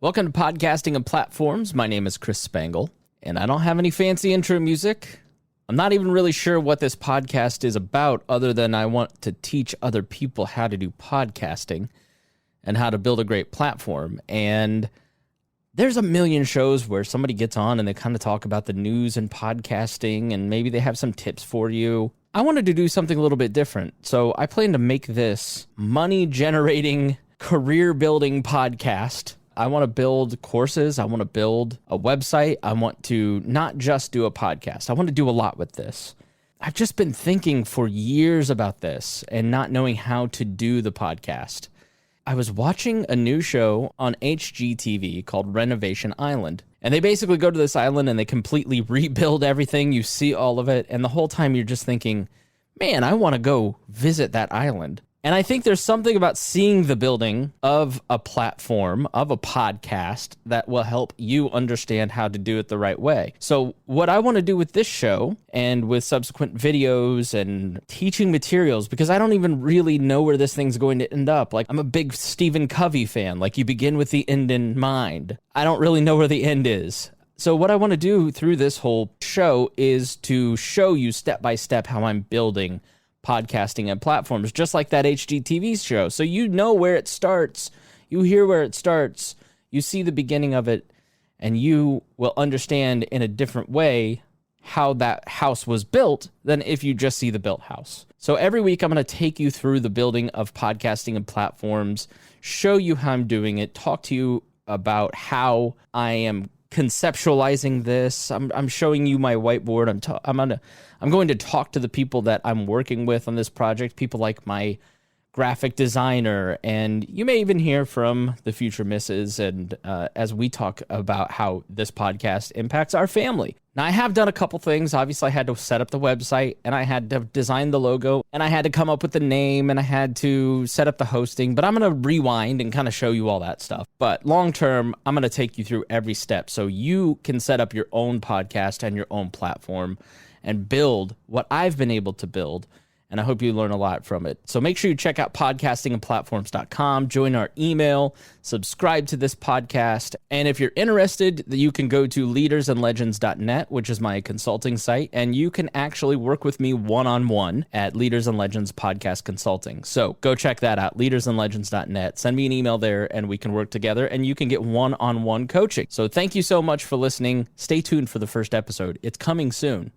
Welcome to Podcasting and Platforms. My name is Chris Spangle, and I don't have any fancy intro music. I'm not even really sure what this podcast is about, other than I want to teach other people how to do podcasting and how to build a great platform. And there's a million shows where somebody gets on and they kind of talk about the news and podcasting, and maybe they have some tips for you. I wanted to do something a little bit different, so I plan to make this money-generating, career-building podcast. I want to build courses. I want to build a website. I want to not just do a podcast. I want to do a lot with this. I've just been thinking for years about this and not knowing how to do the podcast. I was watching a new show on HGTV called Renovation Island. And they basically go to this island and they completely rebuild everything. You see all of it. And the whole time you're just thinking, man, I want to go visit that island. And I think there's something about seeing the building of a platform, of a podcast, that will help you understand how to do it the right way. So what I want to do with this show and with subsequent videos and teaching materials, because I don't even really know where this thing's going to end up. Like, I'm a big Stephen Covey fan. Like, you begin with the end in mind. I don't really know where the end is. So what I want to do through this whole show is to show you step by step how I'm building podcasting and platforms, just like that HGTV show. So you know where it starts, you hear where it starts, you see the beginning of it, and you will understand in a different way how that house was built than if you just see the built house. So every week I'm going to take you through the building of podcasting and platforms, show you how I'm doing it, talk to you about how I am conceptualizing this. I'm showing you my whiteboard. I'm going to talk to the people that I'm working with on this project, people like my graphic designer, and you may even hear from the future misses, and as we talk about how this podcast impacts our family. Now, I have done a couple things. Obviously, I had to set up the website, and I had to design the logo, and I had to come up with the name, and I had to set up the hosting, but I'm going to rewind and kind of show you all that stuff. But long term, I'm going to take you through every step so you can set up your own podcast and your own platform and build what I've been able to build. And I hope you learn a lot from it. So make sure you check out podcastingandplatforms.com, join our email, subscribe to this podcast. And if you're interested, you can go to leadersandlegends.net, which is my consulting site, and you can actually work with me one-on-one at Leaders and Legends Podcast Consulting. So go check that out, leadersandlegends.net. Send me an email there and we can work together and you can get one-on-one coaching. So thank you so much for listening. Stay tuned for the first episode. It's coming soon.